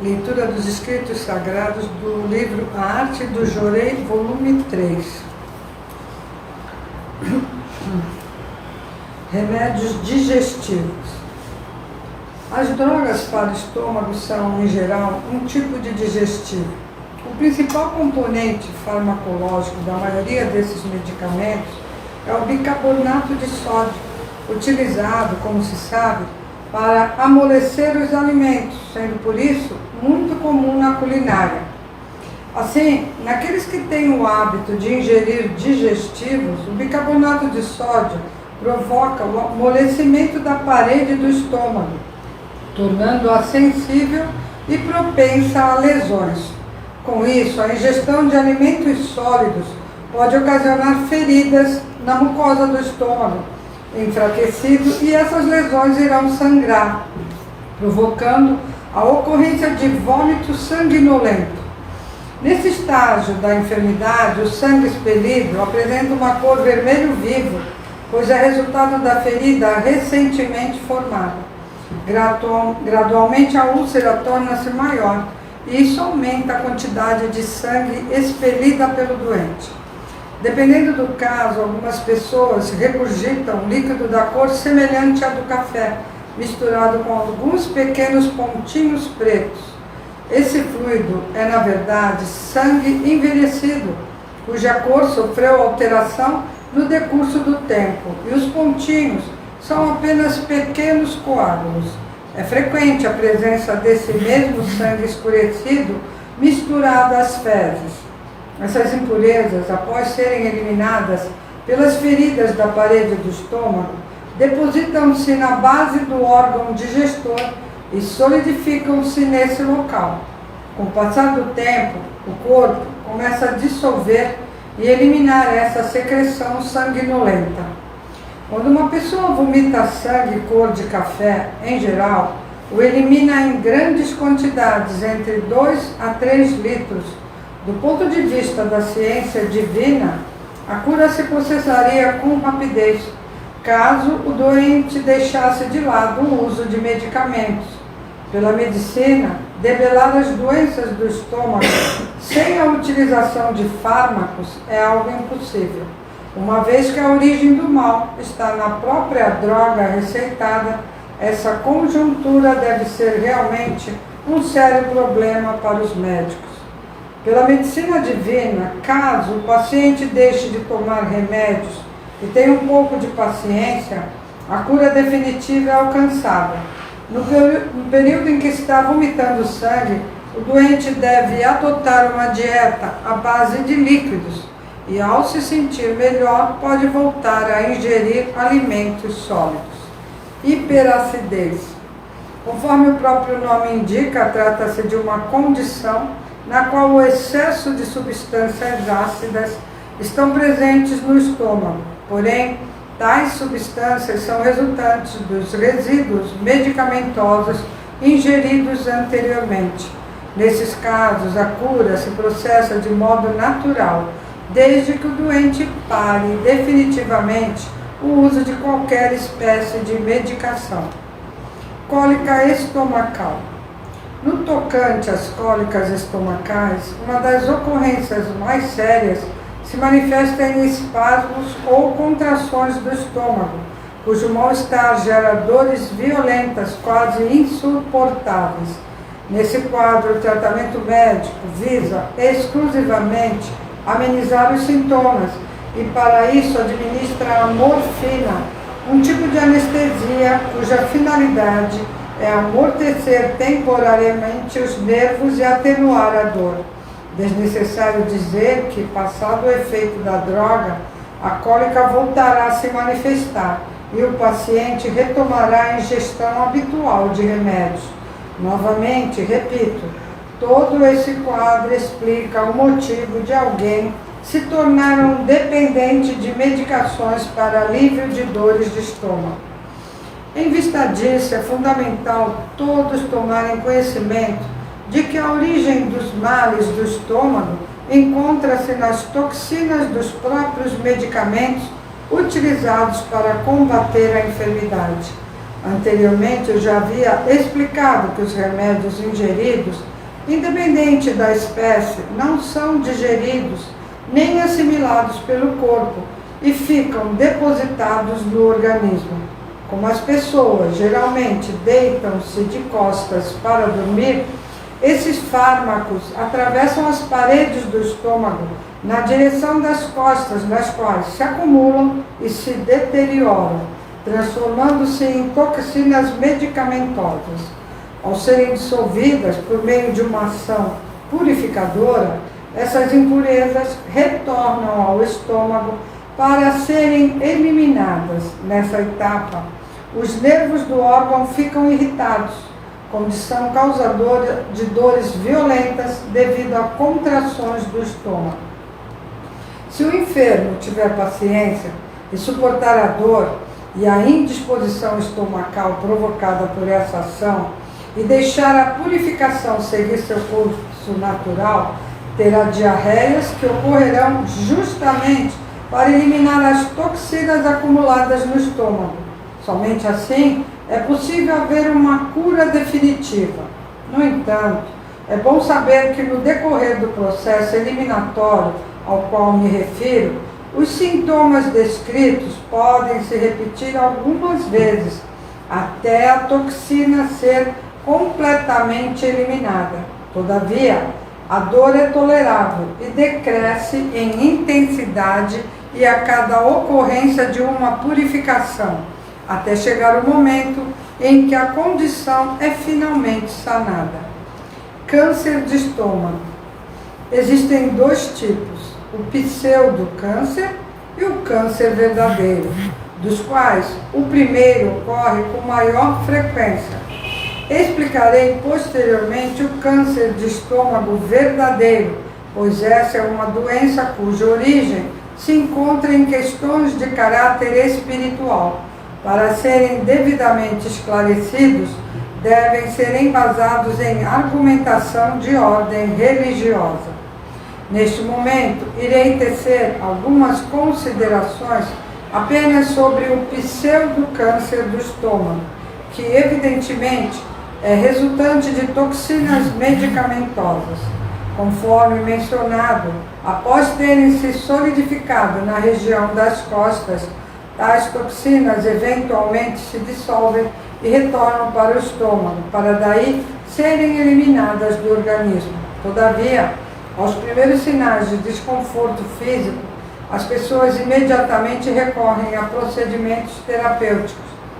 Leitura dos Escritos Sagrados do livro A Arte do Jorei, volume 3. Remédios digestivos. As drogas para o estômago são, em geral, um tipo de digestivo. O principal componente farmacológico da maioria desses medicamentos é o bicarbonato de sódio, utilizado, como se sabe, para amolecer os alimentos, sendo por isso muito comum na culinária. Assim, naqueles que têm o hábito de ingerir digestivos, o bicarbonato de sódio provoca o amolecimento da parede do estômago, tornando-a sensível e propensa a lesões. Com isso, a ingestão de alimentos sólidos pode ocasionar feridas na mucosa do estômago, enfraquecido, e essas lesões irão sangrar, provocando a ocorrência de vômito sanguinolento. Nesse estágio da enfermidade, o sangue expelido apresenta uma cor vermelho vivo, pois é resultado da ferida recentemente formada. Gradualmente a úlcera torna-se maior e isso aumenta a quantidade de sangue expelida pelo doente. Dependendo do caso, algumas pessoas regurgitam líquido da cor semelhante à do café, misturado com alguns pequenos pontinhos pretos. Esse fluido é, na verdade, sangue envelhecido, cuja cor sofreu alteração no decurso do tempo, e os pontinhos são apenas pequenos coágulos. É frequente a presença desse mesmo sangue escurecido misturado às fezes. Essas impurezas, após serem eliminadas pelas feridas da parede do estômago, depositam-se na base do órgão digestor e solidificam-se nesse local. Com o passar do tempo, o corpo começa a dissolver e eliminar essa secreção sanguinolenta. Quando uma pessoa vomita sangue cor de café, em geral, o elimina em grandes quantidades, entre 2 a 3 litros. Do ponto de vista da ciência divina, a cura se processaria com rapidez, caso o doente deixasse de lado o uso de medicamentos. Pela medicina, debelar as doenças do estômago sem a utilização de fármacos é algo impossível, uma vez que a origem do mal está na própria droga receitada. Essa conjuntura deve ser realmente um sério problema para os médicos. Pela medicina divina, caso o paciente deixe de tomar remédios e tenha um pouco de paciência, a cura definitiva é alcançada. No período em que está vomitando sangue, o doente deve adotar uma dieta à base de líquidos e, ao se sentir melhor, pode voltar a ingerir alimentos sólidos. Hiperacidez. Conforme o próprio nome indica, trata-se de uma condição na qual o excesso de substâncias ácidas estão presentes no estômago. Porém, tais substâncias são resultantes dos resíduos medicamentosos ingeridos anteriormente. Nesses casos, a cura se processa de modo natural, desde que o doente pare definitivamente o uso de qualquer espécie de medicação. Cólica estomacal. No tocante às cólicas estomacais, uma das ocorrências mais sérias se manifesta em espasmos ou contrações do estômago, cujo mal-estar gera dores violentas, quase insuportáveis. Nesse quadro, o tratamento médico visa exclusivamente amenizar os sintomas e, para isso, administra a morfina, um tipo de anestesia cuja finalidade é amortecer temporariamente os nervos e atenuar a dor. Desnecessário dizer que, passado o efeito da droga, a cólica voltará a se manifestar e o paciente retomará a ingestão habitual de remédios. Novamente, repito, todo esse quadro explica o motivo de alguém se tornar um dependente de medicações para alívio de dores de estômago. Em vista disso, é fundamental todos tomarem conhecimento de que a origem dos males do estômago encontra-se nas toxinas dos próprios medicamentos utilizados para combater a enfermidade. Anteriormente, eu já havia explicado que os remédios ingeridos, independente da espécie, não são digeridos nem assimilados pelo corpo e ficam depositados no organismo. Como as pessoas geralmente deitam-se de costas para dormir, esses fármacos atravessam as paredes do estômago na direção das costas, nas quais se acumulam e se deterioram, transformando-se em toxinas medicamentosas. Ao serem dissolvidas por meio de uma ação purificadora, essas impurezas retornam ao estômago para serem eliminadas. Nessa etapa, os nervos do órgão ficam irritados, condição causadora de dores violentas devido a contrações do estômago. Se o enfermo tiver paciência e suportar a dor e a indisposição estomacal provocada por essa ação e deixar a purificação seguir seu curso natural, terá diarreias que ocorrerão justamente para eliminar as toxinas acumuladas no estômago. Somente assim é possível haver uma cura definitiva. No entanto, é bom saber que no decorrer do processo eliminatório ao qual me refiro, os sintomas descritos podem se repetir algumas vezes, até a toxina ser completamente eliminada. Todavia, a dor é tolerável e decresce em intensidade e a cada ocorrência de uma purificação, até chegar o momento em que a condição é finalmente sanada. Câncer de estômago. Existem dois tipos, o pseudocâncer e o câncer verdadeiro, dos quais o primeiro ocorre com maior frequência. Explicarei posteriormente o câncer de estômago verdadeiro, pois essa é uma doença cuja origem se encontra em questões de caráter espiritual. Para serem devidamente esclarecidos, devem ser embasados em argumentação de ordem religiosa. Neste momento, irei tecer algumas considerações apenas sobre o pseudocâncer do estômago, que evidentemente é resultante de toxinas medicamentosas. Conforme mencionado, após terem se solidificado na região das costas, tais toxinas eventualmente se dissolvem e retornam para o estômago, para daí serem eliminadas do organismo. Todavia, aos primeiros sinais de desconforto físico, as pessoas imediatamente recorrem a procedimentos terapêuticos,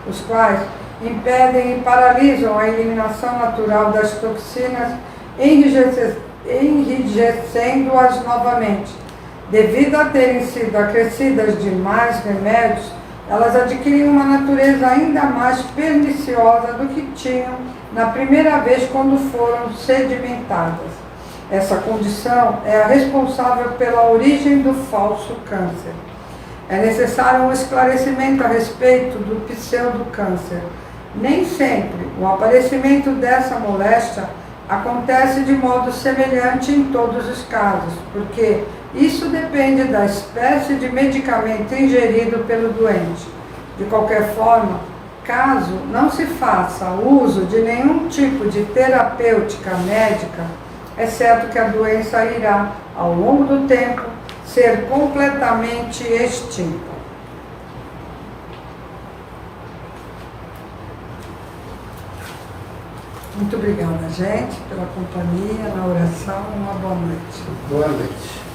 os quais impedem e paralisam a eliminação natural das toxinas, enrijecendo-as novamente. Devido a terem sido acrescidas de mais remédios, elas adquirem uma natureza ainda mais perniciosa do que tinham na primeira vez quando foram sedimentadas. Essa condição é a responsável pela origem do falso câncer. É necessário um esclarecimento a respeito do pseudocâncer. Nem sempre o aparecimento dessa moléstia acontece de modo semelhante em todos os casos, porque isso depende da espécie de medicamento ingerido pelo doente. De qualquer forma, caso não se faça uso de nenhum tipo de terapêutica médica, é certo que a doença irá, ao longo do tempo, ser completamente extinta. Muito obrigada, gente, pela companhia, na oração. Uma boa noite. Boa noite.